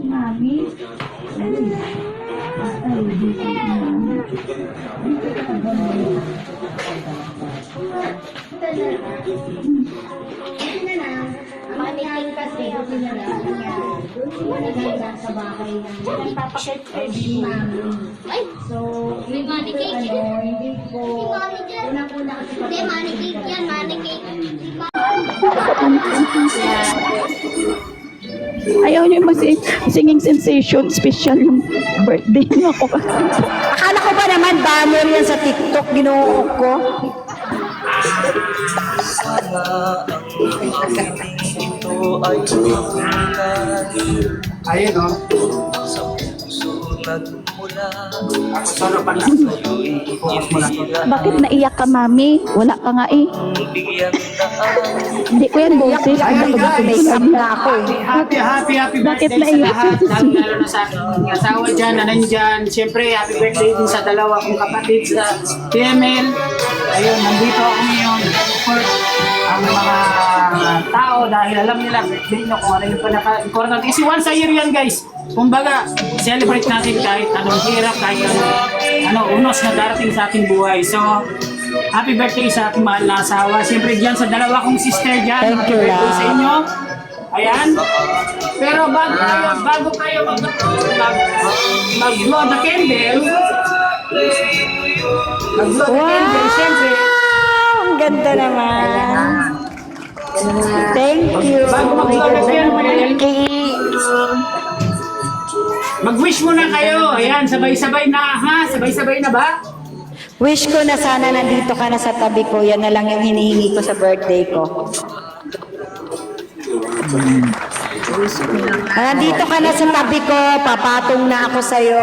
Mami. Maniking kasi ako na lang niya. Sa bahay ng mami. So, May money cake. hindi ko, unang-una kasi Hindi, money cake yan, money cake. Ayaw niyo singing sensation special yung birthday niyo ako. Akala ko ba naman banner yan sa TikTok, ginuok ko? Ayun, no? Ako solo pa lang. I-focus mo lang. Bakit naiyak ka, mami? Wala ka nga eh. Hindi ko yan boses. Ayun, guys. Make-up na ako eh. Happy Bakit birthday sa naiyak? lahat. Lalo na sa aking asawa dyan na nandyan. Siyempre, happy birthday din sa dalawa kong kapatid sa TML. Ayun, nandito ako ngayon. For ang mga tao dahil alam nila birthday nyo kung ano yung pinaka-important. Kasi once a year yan, guys. Kumbaga, celebrate natin kahit anong hirap, kahit ano unos na darating sa ating buhay. So, happy birthday sa ating mahal na asawa. Siyempre dyan sa dalawa kong sister dyan. Thank you, Happy birthday sa love. inyo. Ayan. Pero bago kayo mag-blow the candle, siyempre, Ang ganda naman. Thank you. bago mag-blow the candle, mag-wish muna kayo. Ayan, sabay-sabay na ha? Sabay-sabay na ba? Wish ko na sana nandito ka na sa tabi ko. Yan na lang yung hinihingi ko sa birthday ko. Nandito ka na sa tabi ko. Papatong na ako sa'yo.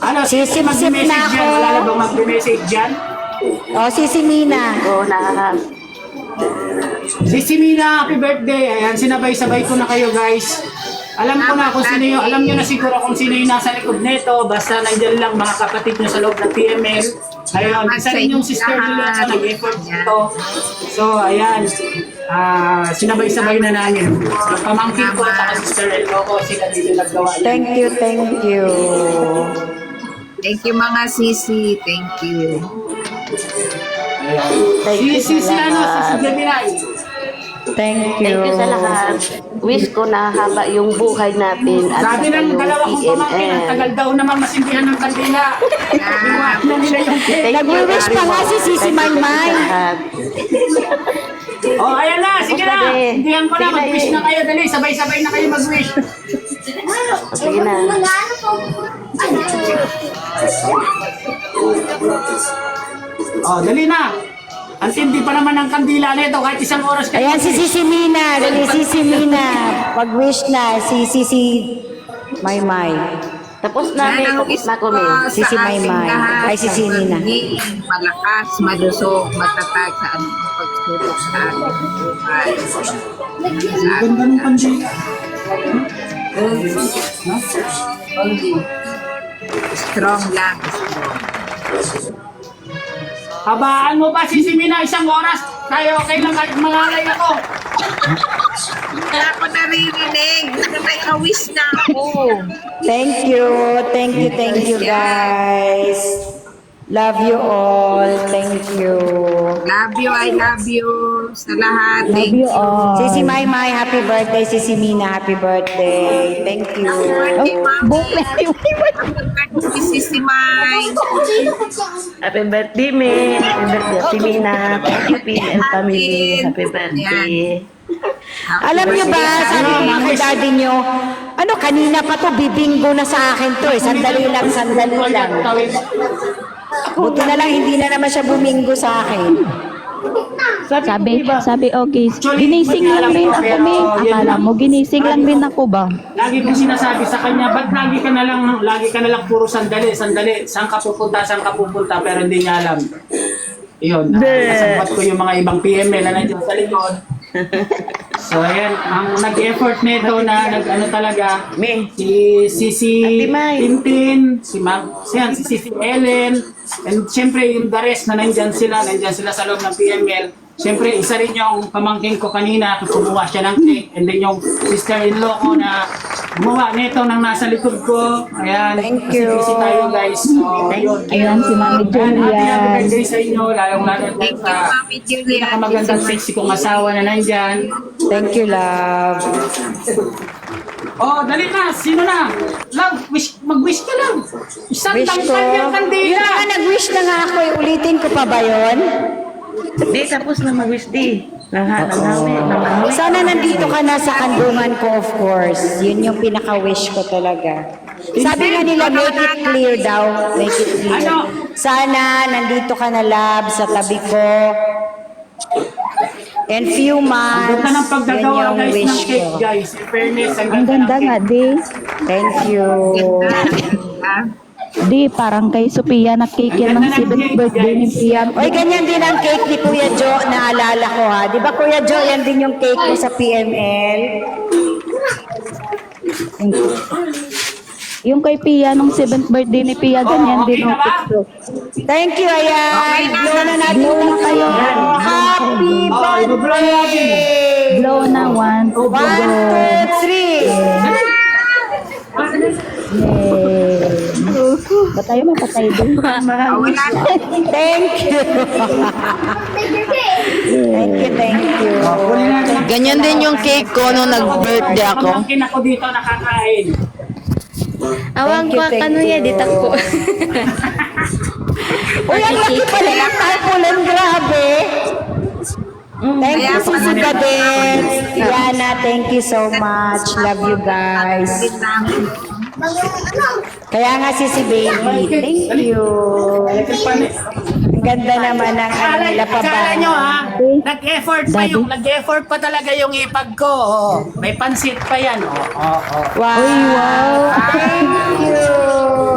Ano, Sisip-sip mag-message na ako. dyan? Wala na bang mag-message dyan? O, si Simina. Si Mina, happy birthday. Ayan, sinabay-sabay ko na kayo, guys. Alam ko na kung sino yung, alam nyo na siguro kung sino yung nasa likod neto. Basta nandyan lang mga kapatid nyo sa loob ng TML. Ayun, isa rin yung sister nila na nag-effort dito. So, ayan. Sinabay-sabay na namin. So, pamangkin ko at saka sister Elko ko, sila dito naggawa. Thank you, thank you. Thank you mga sisi. Thank you. Si Gemini. Thank Thank you sa lahat. Wish ko na haba yung buhay natin at Sabi saka ng yung dalawa kong pamangkin, ang TMN. tagal daw naman masindihan ng kandila. Iwan na nila yung cake. Thank you Nag-wish pa very nga si much. Sisi Thank you Maymay. sa lahat. Oh, ayan na. Sige na. Basta, Hindihan ko na. sige na, Mag-wish eh. na kayo. Dali, sabay-sabay na kayo mag-wish. Sige na. Oh, dali na. Ang tindi pa naman ng kandila nito kahit isang oras kayo. Ayan si Sisi Mina. Dali, Sisi Mina. Pag-wish na si Sisi Maymay. Tapos na, may tapos na kami. Sisi Maymay. Ay, si Nina. Malakas, malusog, matatag sa anong pagsubok sa ating buhay. Ganda ng kandila. Strong lang, strong. Habaan mo pa si Simina isang oras. Kaya okay lang kahit mangalay ako. Wala ko naririnig. Nakawis na ako. Thank you. Thank you, guys. Love you all. Thank you. Love you, I love you. Sa lahat. Love Thank you you. all. Sisi Maymay, happy birthday. Sisi Mina, happy birthday. Thank you. Birthday, Book Mami. Sisi May. Happy birthday, me. Happy birthday, Simina. Thank you, PL family. Happy birthday. Alam niyo ba, sabi ko nga kay daddy niyo, ano, kanina pa to, bibinggo na sa akin to eh. Sandali lang, sandali lang. Buti na lang, hindi na naman siya bumingo sa akin. Sabi okay. Ginising lang rin ako, me. Akala mo, ginising lang din ako ba? Lagi kong sinasabi sa kanya, ba't lagi ka na lang puro sandali. Saan ka pupunta, pero hindi niya alam. Iyon, nasambat ko yung mga ibang PML na nandiyan sa likod. So ayan, ang nag-effort nito na nag-ano talaga, si Tintin, si Sisi Ellen, and siyempre yung the rest na nandyan sila sa loob ng PML. Siyempre, isa rin yung pamangking ko kanina, kumuha siya ng cake. And then yung sister-in-law ko na gumawa nito nang nasa likod ko. Ayan. Thank you. Busy tayo guys. So, yun. Ayan si Mami Happy Julian. birthday sa inyo. Lalong-lalo Thank you, sa Mami Julia. pinakamagandang sexy kong asawa na nandyan. Thank you, love. Oh, dali na. Sino na? Love, mag-wish ka lang. Isang Wish ko. tangkal yung kandila. Yung mga nag-wish na nga ako, ulitin ko pa ba yun? Di, tapos na mag-wish di. Nangawi. Sana nandito ka na sa kandungan ko, of course. Yun yung pinaka-wish ko talaga. Sabi nga nila, make it clear daw. Make it clear. Ano? Sana nandito ka na, love, sa tabi ko. In few months, Ganda ng yun pagdagawa yung guys ng wish cake ko. guys. In fairness, Ang ganda nga, di. Thank you. Di, parang kay Sophia na cake yan ng 7th birthday ni Pia. Oy, ganyan din ang cake ni Kuya Jo, naalala ko ha. Di ba Kuya Jo, yan din yung cake mo sa PML? Yung kay Pia nung 7th birthday ni Pia, ganyan okay din. na ba? Thank you, ayan. Blow na natin Blow na kayo. Happy i-blow natin. birthday! Blow na 1, 2, 1, 2, 3. Ba tayo mapatay din? Thank you. Thank you. Kunin natin. Ganyan din yung cake ko nung nag-birthday ako. Pamangkin ako dito nakakain. Awang ko kanuya dito ko. Uy, ang laki pala ng tarpaulin, grabe. Thank you, Sisi Cadence. Diana, thank you so much. Love you guys. Kaya nga Sisi Baby, thank you. Ang ganda naman ng ano nila pa ba. Akala nyo ha, nag-effort pa talaga yung ipag ko. Oh. May pansit pa yan. Oh. Wow. Thank you.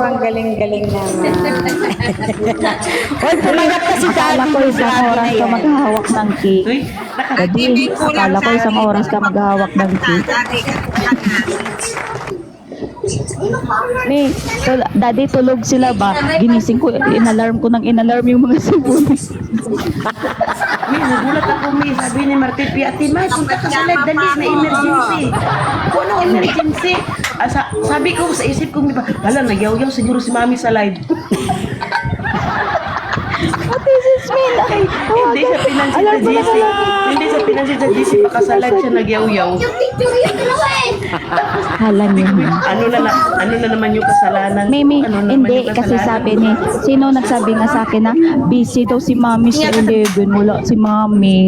Ang galing-galing naman. Hoy, pumangat ka si Akala ko isang oras ka maghahawak ng cake. Uy, Daddy, akala ko isang oras ka maghahawak ng cake. Daddy, tulog sila ba? Ginising ko, inalarm ko ng inalarm yung mga sibulis. May nagulat ako, may sabi ni Martin P. Ate May, punta ka sa live, dali, may emergency. Kung anong emergency? Sabi ko sa isip ko, hala, nagyaw-yaw siguro si Mami sa live. Ate, sis Mel, ay, Hindi sa pinansin sa GC. Hindi sa pinansin sa GC, baka sa live siya nagyaw-yaw. Yung picture yung dalawa eh. Hala niyo. Ano na naman yung kasalanan? Mimi, Ano naman hindi, yung kasi kasalanan sabi ko? ni, sino nagsabi nga sa akin na busy daw si Mami sa 11, wala si Mami.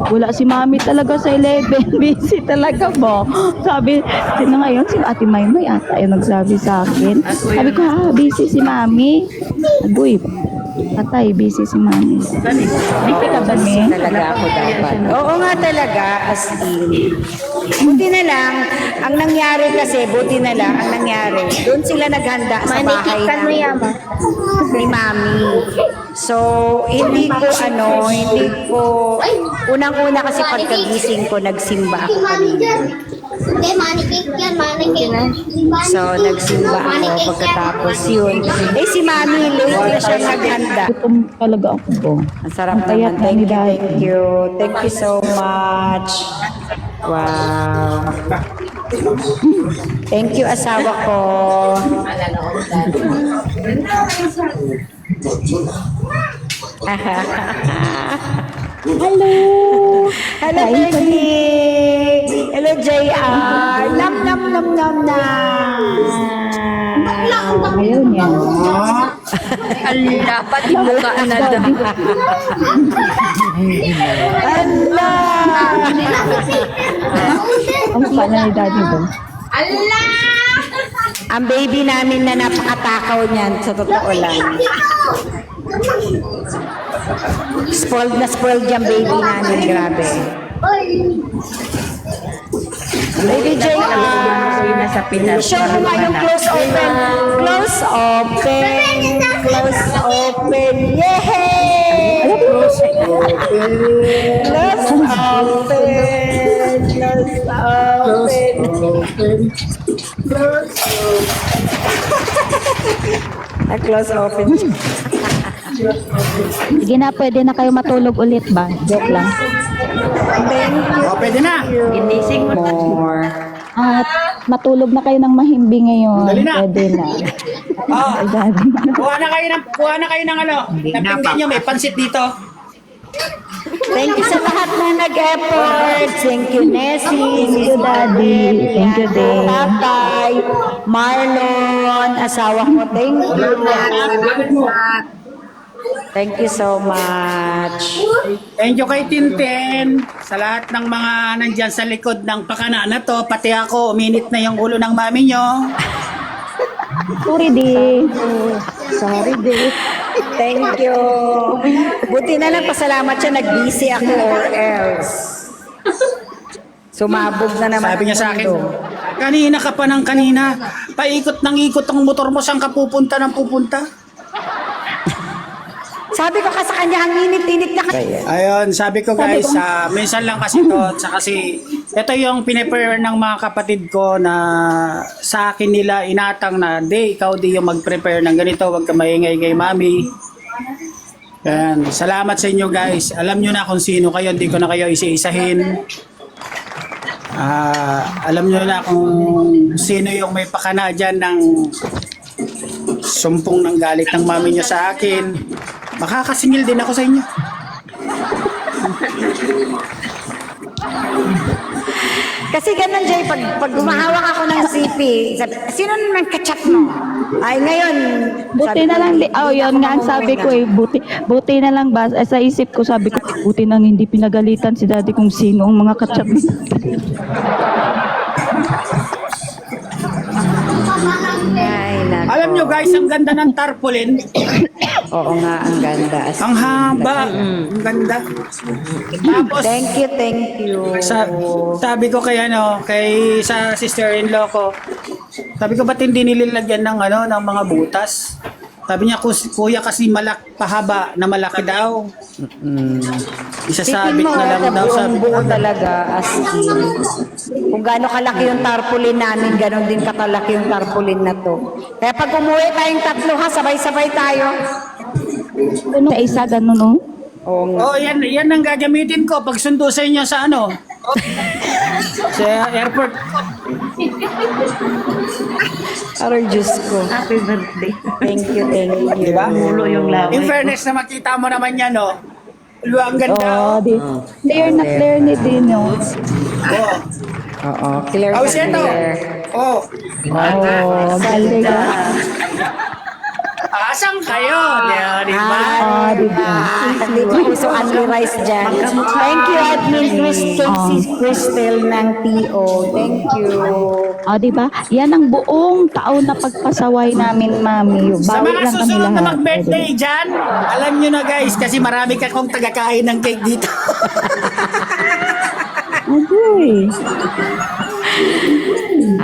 Wala si Mami talaga sa 11, busy talaga ba? Sabi, sino ngayon? Si Ate Maymay ata yung nagsabi sa akin. Sabi ko, busy si Mami. Agoy, patay, busy si Mami. Hindi ka ba Talaga ako dapat. Oo nga talaga, as in. Buti na lang, ang nangyari kasi, buti na lang, ang nangyari, doon sila naghanda sa bahay ni Mami. So, hindi ko, unang-una kasi pagkagising ko, nagsimba ako kanina. Hindi, money cake yan, money cake. So, nagsimba ako pagkatapos yun. Eh, si Mami, late na siya naghanda. Gutom talaga ako po. Ang sarap Ang payat naman. na ni Thank you. Thank you so much. Wow. Thank you, asawa ko. Hello! Hello, baby. Hello, JR. Nam, nam, nam, nam, nam. Ngayon yan. Ala, pati mukha na daw. Ala. Ang pala ni Daddy doon. Ang baby namin na napakatakaw niyan, sa totoo lang. Spoiled yung baby namin, grabe. Baby JR. Sa Pinas. Show mo nga yung close open. Close open. Close open. Yay! Close open. Close open. Close open. Close open. Close open. Sige na, pwede na kayo matulog ulit ba? Joke lang. O, pwede na. Ginising mo. More. At matulog na kayo ng mahimbing ngayon. Dali na. Pwede na. Oh, Ay, daddy. kuha na kayo ng ano. Napinggan nyo, may pansit dito. Thank you sa lahat na nag-effort. Thank you, Nessie. Thank you, Daddy. Thank you, Day. Tatay, Marlon, asawa ko. Thank you. Thank you so much. Thank you kay Tintin sa lahat ng mga nandyan sa likod ng pakana na to. Pati ako, uminit na yung ulo ng mami nyo. Sorry, Day. Sorry, Dave. Thank you. Buti na lang pasalamat siya, nag-busy ako or else. Sumabog na naman Sabi niya ang sa akin, mundo. kanina ka pa ng kanina. Paikot ng ikot ang motor mo, saan ka pupunta ng pupunta? Sabi ko ka sa kanya, ang init-init na Ayun, sabi ko guys, minsan lang kasi to, sa kasi ito yung pinaprepare ng mga kapatid ko na sa akin nila inatang na, di, ikaw di yung mag-prepare ng ganito, wag ka maingay kay mami. Yan, salamat sa inyo guys. Alam nyo na kung sino kayo, hindi ko na kayo isa-isahin. Alam nyo na kung sino yung may pakana dyan ng sumpong ng galit ng mami nyo sa akin. Makakasingil din ako sa inyo. Kasi ganun, Jay, pag gumahawak ako ng CP, sabi, sino naman kachat mo? Ay, ngayon, Buti na lang, yun nga ang sabi ko buti na lang ba, sa isip ko sabi ko, buti nang hindi pinagalitan si daddy kung sino ang mga kachap. Ay, nako. Alam nyo guys, ang ganda ng tarpaulin. Oo nga, ang ganda. Ang haba. Ang ganda. Tapos, Thank you. sabi ko kay sa sister-in-law ko, sabi ko ba't hindi nililagyan ng ng mga butas? Sabi niya, kuya kasi pahaba na malaki daw. Isasabit Tipin mo, na lang daw. Sabi ko, buo talaga, as in. Kung gaano kalaki yung tarpaulin namin, ganon din kakalaki yung tarpaulin na to. Kaya pag umuwi tayong tatlo ha, sabay-sabay tayo. Ano sa isa ganun oh? Oo nga. oh, yan ang gagamitin ko pag sundo sa inyo sa sa airport. Aray, Diyos ko. Happy birthday. Thank you. Diba? Mulo yung laway. In fairness na makita mo naman yan, no? Ang ganda. Oh, clear na clear ni Dino. Oh. Oo, clear na How's ito? clear. Oh. Oh, galing ah. Asan kayo? Di ba? Ah, diba? Hindi ko gusto only rice dyan. Thank you, Admin Crystal ng TO. Thank you. Ah, diba? Yan ang buong taon na pagpasaway namin, mami. Sa Bawi mga lang kami susunod na lahat. mag-birthday dyan, alam nyo na guys, kasi marami ka kong tagakain ng cake dito. Agoy.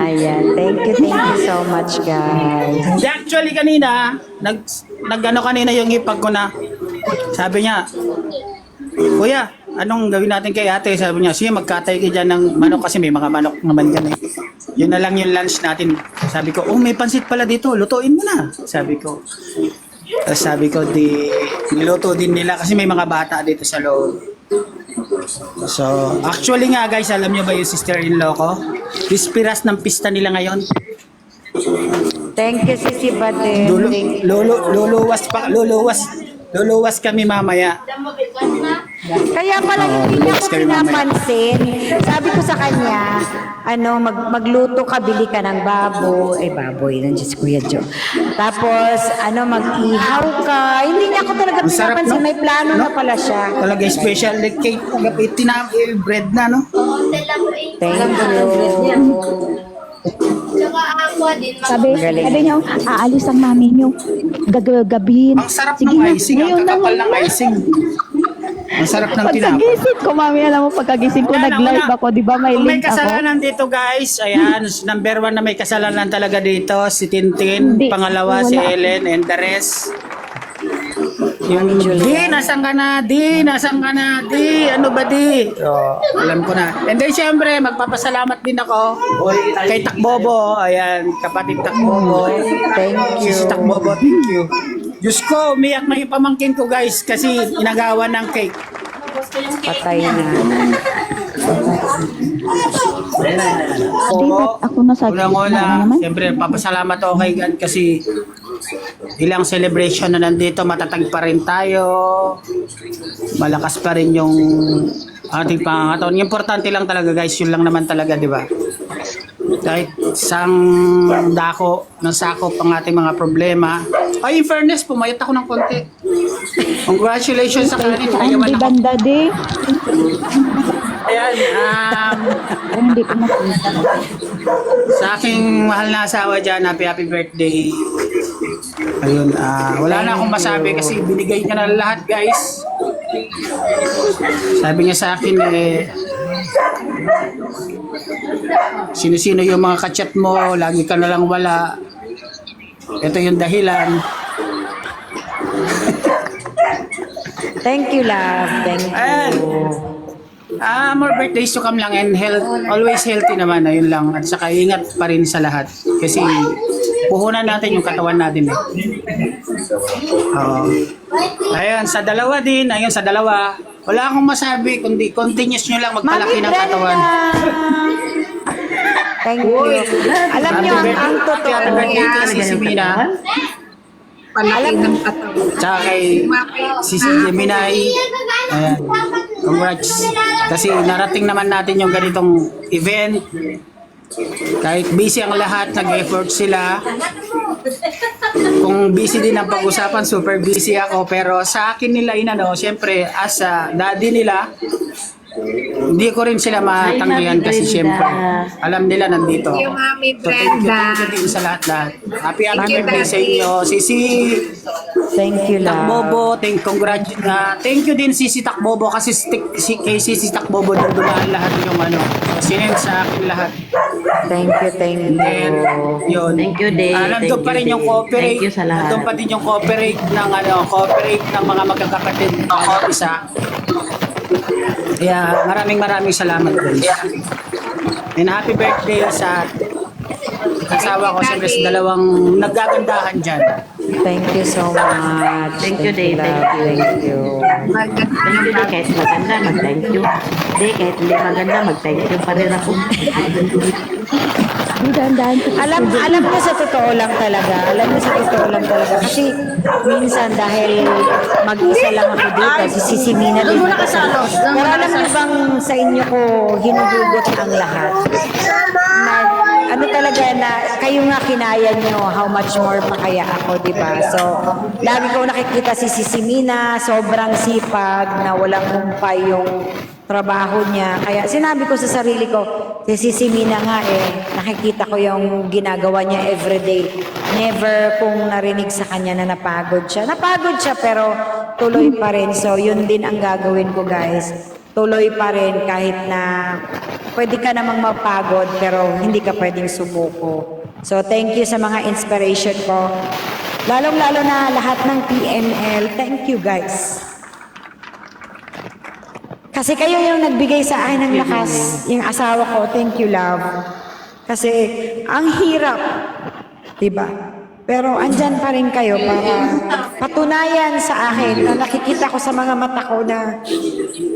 Ayan. Thank you so much, guys. Actually kanina, kanina yung ipag ko na, sabi niya, Kuya, anong gawin natin kay ate? Sabi niya, sige magkatay ka dyan ng manok kasi may mga manok naman dyan eh. Yun na lang yung lunch natin. Sabi ko, oh may pansit pala dito, lutuin mo na. Sabi ko. Tapos sabi ko, niluto din nila kasi may mga bata dito sa loob. So, actually nga guys, alam niyo ba yung sister-in-law ko? Pispiras ng pista nila ngayon. Thank you, Sisi Baden. Luluwas kami mamaya. Kaya pala hindi niya ko pinapansin. Sabi ko sa kanya, magluto ka, bili ka ng baboy, nandiyan si Kuya Joe. Tapos, mag-ihaw ka. Hindi niya ko talaga Ang sarap, pinapansin. no? May plano na pala siya. Talaga special cake. Bread na, no? Thank you. Tsaka aqua din. Sabi Galing. niya, aalis ang mami niyo. Gagawin. Ang sarap Sige ng na, icing. Ang ngayon na kakapal nga. ng icing. Ang sarap ng tinapay. Pagkagising ko, mami, alam mo, pagkagising ko, Wala, nag-live wala. ako, di ba? May Kung may link ako. kasalanan dito guys, ayan, number 1 na may kasalanan talaga dito, si Tintin, Hindi, pangalawa si wala. Ellen, and the rest. Yung, nasan ka na, ano ba di? Oh, alam ko na. And then syempre, magpapasalamat din ako kay Takbobo, ayan, kapatid Takbobo. Thank you. Si Takbobo, thank you. Diyos ko, umiyak na yung pamangkin ko guys kasi inagawan ng cake. Patay na. Di ba't ako nasa Unang-una, siyempre papasalamat ako kay God kasi ilang celebration na nandito, matatag pa rin tayo. Malakas pa rin yung ating pangangataon. Yung importante lang talaga guys, yun lang naman talaga, di ba? Kahit isang dako ng sakop ang ating mga problema. Ay, in fairness, pumayat ako ng konti. Congratulations sa kanin. Saan Ayawan di ako. banda di? Ayan, Ay, hindi ko makita. sa aking mahal na asawa dyan, happy birthday. Ayun, wala na akong masabi kasi binigay niya na lahat guys. Sabi niya sa akin sino-sino yung mga kachat mo, lagi ka na lang wala. Ito yung dahilan. Thank you, love. Thank And, you. more birthdays to come lang and health, always healthy naman, ayun lang. At saka ingat pa rin sa lahat. Kasi puhunan natin yung katawan natin eh. Oo. Ayun, sa dalawa din, ayun sa dalawa. Wala akong masabi, kundi continuous nyo lang magpalaki ng katawan. Thank you. Alam niyo, ang totoo. Happy birthday kay Sisi Mina. Palaki ng katawan. Tsaka kay Sisi Geminay. Ayan. Congrats. Kasi narating naman natin yung ganitong event. Kahit busy ang lahat, nag-effort sila. Kung busy din ang pag-usapan, super busy ako. Pero sa akin nila inano, siyempre as a daddy nila, hindi ko rin sila matanggihan kasi siyempre alam nila nandito ako. Yung Mami So thank Brenda. you din sa lahat. Happy Thank you, birthday sa Daddy. inyo. Sisi Thank you, love. Takbobo, thank you din Sisi Takbobo kasi kay Sisi Takbobo din dumaan lahat yung sinend sa akin lahat. Thank you, thank And you. yun. Thank you, Day. Nandun Thank pa you, rin yung Day. cooperate. Thank you sa lahat. Nandun pa din yung cooperate ng mga magkakapatid ng isa. Kaya maraming salamat guys. And happy birthday sa kasawa ko siyempre sa dalawang nagagandahan dyan. Thank you so much. Thank you, Day. love. Thank you. Thank you. Thank you, Day. Kahit maganda, mag-thank you. Day, kahit hindi maganda, mag-thank you pa rin ako. Dahan-dahan ko. Alam mo sa totoo lang talaga. Alam mo sa totoo lang talaga. Kasi minsan dahil mag-isa lang ako dito, si Sisi Mina din. Pero alam niyo bang sa inyo ko hinuhugot ang lahat? Ano talaga na kayo nga kinaya nyo, how much more pa kaya ako, di ba? So, lagi ko nakikita si Sisi Mina, sobrang sipag na walang humpay yung trabaho niya. Kaya sinabi ko sa sarili ko, si Sisi Mina nga nakikita ko yung ginagawa niya everyday. Never kong narinig sa kanya na napagod siya. Napagod siya pero tuloy pa rin. So, yun din ang gagawin ko, guys. Tuloy pa rin kahit na pwede ka namang mapagod pero hindi ka pwedeng sumuko. So, thank you sa mga inspiration ko. Lalong-lalo na lahat ng PNL. Thank you, guys. Kasi kayo yung nagbigay sa akin ng lakas, yung asawa ko. Thank you, love. Kasi ang hirap, diba? Pero andyan pa rin kayo para patunayan sa akin na nakikita ko sa mga mata ko na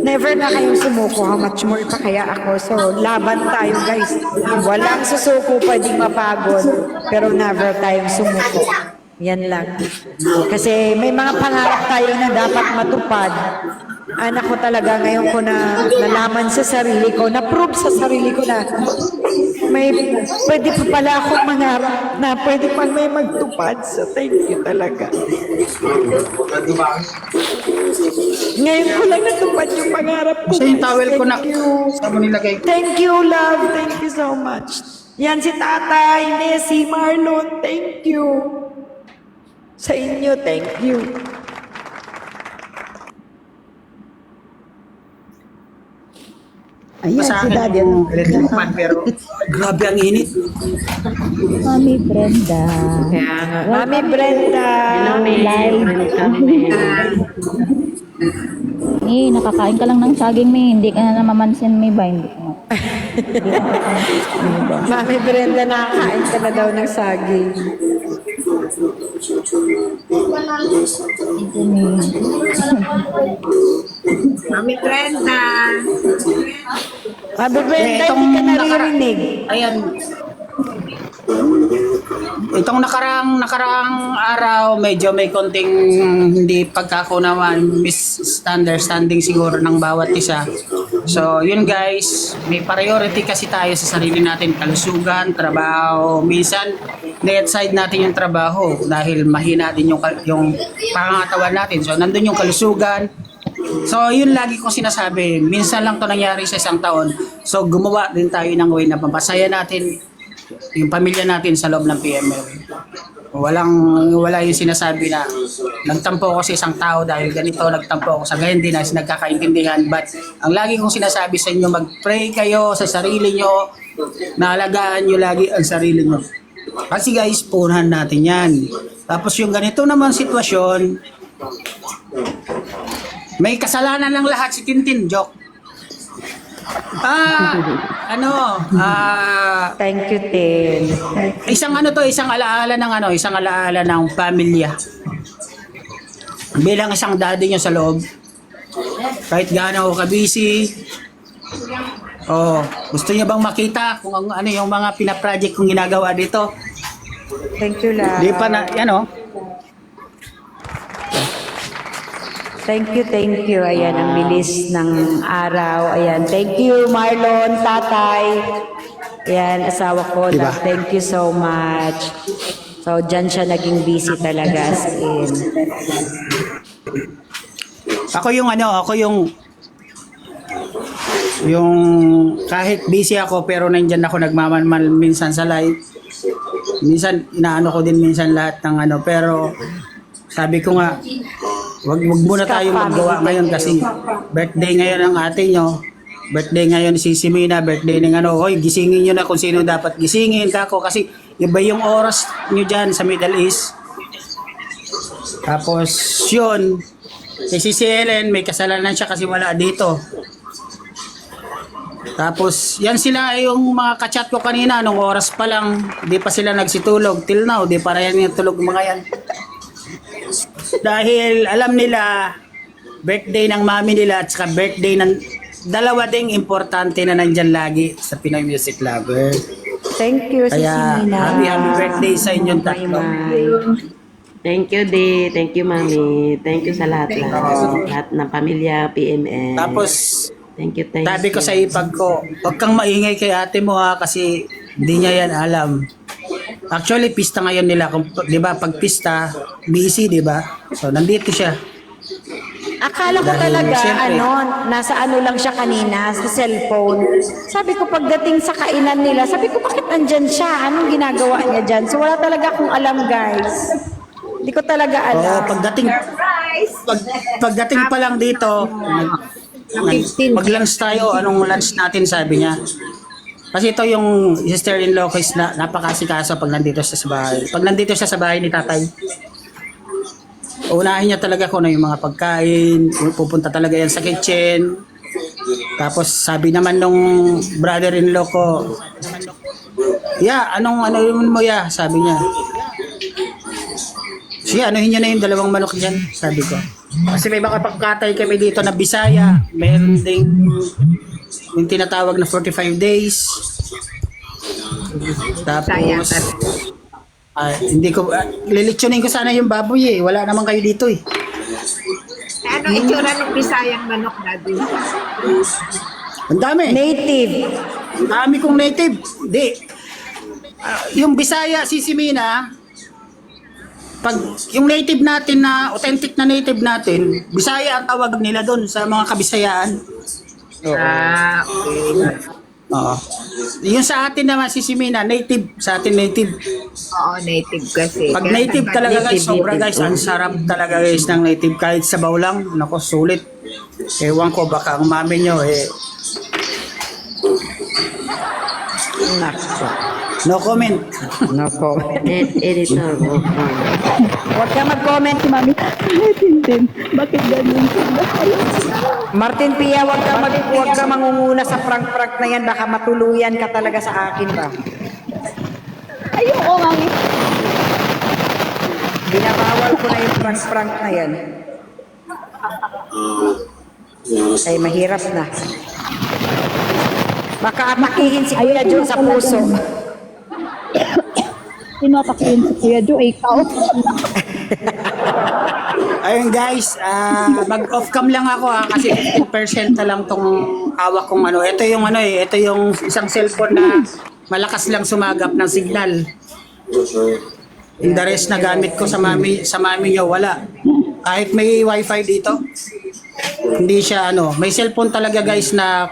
never na kayong sumuko. How much more pa kaya ako? So, laban tayo, guys. Walang susuko pwedeng mapagod, pero never tayong sumuko. Yan lang. Kasi may mga pangarap tayo na dapat matupad. Anak ko talaga ngayon ko na nalaman sa sarili ko, na-prove sa sarili ko na may pwede pa pala akong mangarap na pwede pa may magtupad. So, thank you talaga. Ngayon ko lang natupad yung pangarap ko. Sa yung towel ko na Thank you. sa mo nilagay. Thank you, love. Thank you so much. Yan si Tatay, Nessie, Marlon. Thank you. Sa inyo, thank you. Ayan, Sa si akin Daddy. yung electric fan pero grabe ang init. Mami Brenda. Kaya nga. Mami Brenda. Nakakain ka lang ng saging, hindi ka na namamansin, ba? Hindi ko. Mami Brenda, nakakain ka na daw ng saging. Mami Brenda. Mami Brenda, Itong hindi ka naririnig. Ayan. Itong nakaraang araw, medyo may konting hindi pagkakunawan, misunderstanding siguro ng bawat isa. So, yun guys, may priority kasi tayo sa sarili natin, kalusugan, trabaho. Minsan, net side natin yung trabaho dahil mahina din yung pangangatawan natin. So, nandun yung kalusugan. So, yun lagi kong sinasabi. Minsan lang to nangyari sa isang taon. So, gumawa din tayo ng way na pampasaya natin yung pamilya natin sa loob ng PML. Wala yung sinasabi na nagtampo ako sa isang tao dahil ganito, nagtampo ako sa ganyan din na nagkakaintindihan. But ang lagi kong sinasabi sa inyo, mag-pray kayo sa sarili nyo, naalagaan nyo lagi ang sarili nyo. Kasi guys, punahan natin yan. Tapos yung ganito naman sitwasyon, may kasalanan ng lahat si Tintin, joke. Thank you, Tin. Isang alaala ng pamilya. Bilang isang daddy nyo sa loob, kahit gaano ako ka-busy, gusto niyo bang makita kung ano yung mga pina-project kong ginagawa dito? Thank you, love. Di pa na, Thank you. Ayan, ang bilis ng araw. Ayan, thank you, Marlon, tatay. Ayan, asawa ko. Diba? Love, thank you so much. So, dyan siya naging busy talaga. As in. Ako yung kahit busy ako pero nandyan ako nagmamanmal minsan sa live. Minsan inaano ko din minsan lahat ng pero sabi ko nga wag muna tayo maggawa ngayon kasi birthday ngayon ng ate nyo. Birthday ngayon si Simina, birthday ng hoy, gisingin nyo na kung sino dapat gisingin kako kasi iba yung oras nyo dyan sa Middle East. Tapos yun, si Ellen may kasalanan siya kasi wala dito. Tapos yan sila yung mga kachat ko kanina nung oras pa lang, di pa sila nagsitulog till now, di pa rin yung tulog mga yan. Dahil alam nila birthday ng mami nila at saka birthday ng dalawa ding importante na nandyan lagi sa Pinoy Music Lover. Thank you, Kaya Sisina. happy birthday sa inyong tatlo. Thank you, Di. Thank you, Mami. Thank you sa lahat ng pamilya, PML. Tapos Thank you. sabi ko sa ipag ko, huwag kang maingay kay ate mo ha kasi hindi niya yan alam. Actually, pista ngayon nila. Di ba, pag pista, busy, di ba? So, nandito siya. Akala ko Dahil, talaga, siyempre, nasa lang siya kanina, sa cellphone. Sabi ko, pagdating sa kainan nila, sabi ko, bakit nandyan siya? Anong ginagawa niya dyan? So, wala talaga akong alam, guys. Hindi ko talaga alam. Pagdating pa lang dito, mag-lunch tayo. Anong lunch natin, sabi niya. Kasi ito yung sister-in-law ko is napakasikaso pag nandito siya sa bahay. Pag nandito siya sa bahay ni tatay, unahin niya talaga kung ano yung mga pagkain, pupunta talaga yan sa kitchen. Tapos sabi naman nung brother-in-law ko, ano yun mo sabi niya. Sige, anuhin niyo na yung dalawang manok dyan, sabi ko. Kasi may mga pagkatay kami dito na Bisaya, meron ding yung tinatawag na 45 days. Tapos hindi ko lilitsunin ko sana yung baboy wala naman kayo dito Ano itsura ng Bisayang manok, Daddy? Ang dami. Native. Ang dami kong native. Yung Bisaya, Sisimina, pag yung native natin na authentic na native natin, Bisaya ang tawag nila doon sa mga kabisayaan. Okay. Oo. Yung sa atin naman si Simina, native. Sa atin native. Oo, native kasi. Pag native talaga guys, sobra guys, ang sarap talaga guys ng native. Kahit sabaw lang, nako sulit. Ewan ko, baka ang mami nyo no comment. No comment. Editor. Huwag ka mag-comment, Si Mami, Tintin, bakit ganun? Martin Pia, huwag ka mangunguna sa prank-prank na yan. Baka matuluyan ka talaga sa akin ba? Ayoko, Mami. Binabawal ko na yung prank-prank na yan. Ay, mahirap na. Baka atakihin si Kuya Joe sa puso. Sino atakin si Kuya Joe? Ikaw. Ayun guys, mag-off cam lang ako kasi 50% na lang tong hawak kong ano. Ito yung ano ito yung isang cellphone na malakas lang sumagap ng signal. Yung the rest na gamit ko sa mami niyo wala. Kahit may wifi dito, hindi siya ano. May cellphone talaga guys na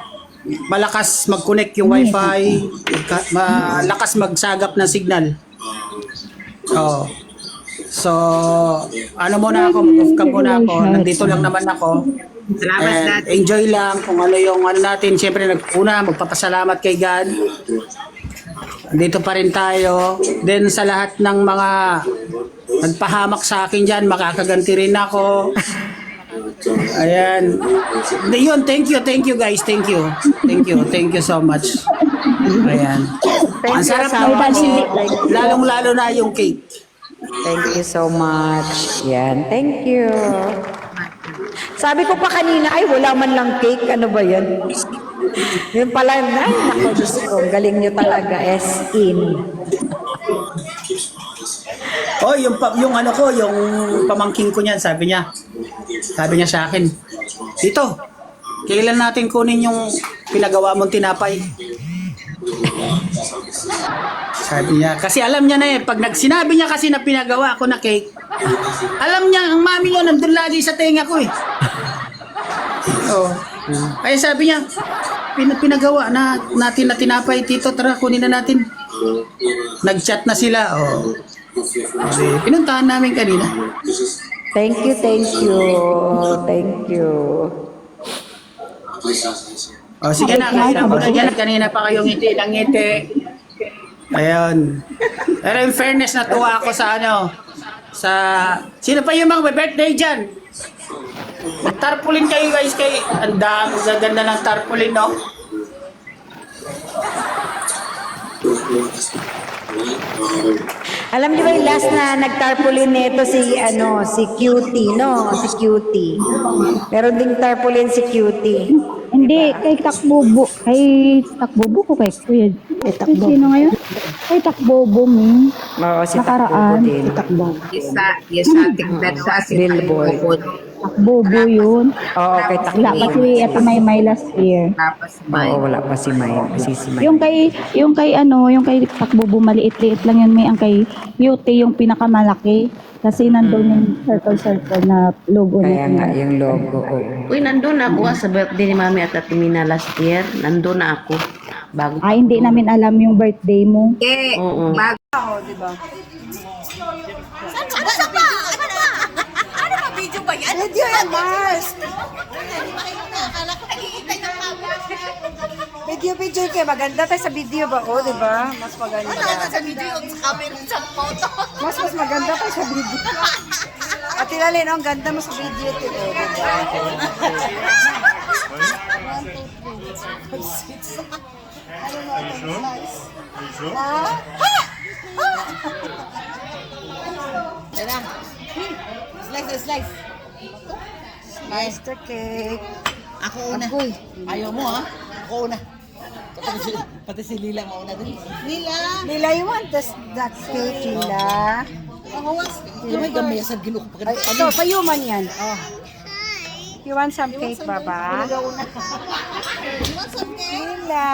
malakas mag-connect yung wifi, malakas magsagap ng signal. Oh. So, ano muna ako, mag-off cam muna ako. Nandito lang naman ako. Salamat And dad. enjoy lang kung ano yung ano natin. Siyempre, magpapasalamat kay God. Dito pa rin tayo. Then sa lahat ng mga nagpahamak sa akin dyan, makakaganti rin ako. Ayan. Yun, thank you guys. Thank you so much. Ayan. Ang sarap ng pansit. Lalong-lalo na yung cake. Thank you so much. Yan, thank you. Sabi ko pa kanina, ay wala man lang cake. Ano ba yan? Yun pala, ay naku, Diyos ko, galing nyo talaga, as in. Oh, yung ano ko, yung pamangking ko niyan, sabi niya sa akin, Tito, kailan natin kunin yung pinagawa mong tinapay? Sabi niya, kasi alam niya na pag sinabi niya kasi na pinagawa ko na cake, alam niya, ang mami niya nandun lagi sa tenga ko Oh. Kaya sabi niya, pinagawa na natin na tinapay, Tito, tara, kunin na natin. Nag-chat na sila, pinuntahan namin kanina. Thank you. Sige na, kanina pa kayong ngiti ng ngiti. Ayun. Pero in fairness, natuwa ako sa sino pa yung mga birthday dyan? Tarpaulin kayo guys, ang ganda ng tarpaulin, no? Alam niyo ba yung last na nag-tarpaulin nito si Cutie, no? Si Cutie. Meron ding tarpaulin si Cutie. Hindi, kay Takbobo. Kay Takbobo ko kay Kuya. Kay sino ngayon? Kay Takbobo, mi. Oo, si Nakaraan. Takbobo din. Si Takbobo. Isa tignan sa si Billboard. Takbobo yun. Oo, kay Wala pa Takbobo. si Ate Maymay last year. tapos may Oo, wala pa si May. Si May. Yung kay Takbobo, maliit-liit lang yun, may ang kay Beauty, yung pinakamalaki. Kasi nandun yung circle na logo Kaya nga, niya. yung logo. Oo. Uy, nandun ako sa birthday ni Mami at Ate Mina last year. Nandun na ako. Bago. Ay, hindi namin alam yung birthday mo. Oo. bago Video kayo. Maganda tayo sa video ba? O, di ba? Mas maganda. Sa video yung camera sa photo. Mas maganda tayo sa video. At ilalin, ang ganda mo sa video. Di ba? Slice. Master cake. Ako una. Ayaw mo ha? Ako una. Pati si Lila mauna din. Lila! Lila, you want that cake, Lila? May gamay sa ginuko pa Ay, ito, sa'yo man yan. Oh. You want some cake, Baba? Lila!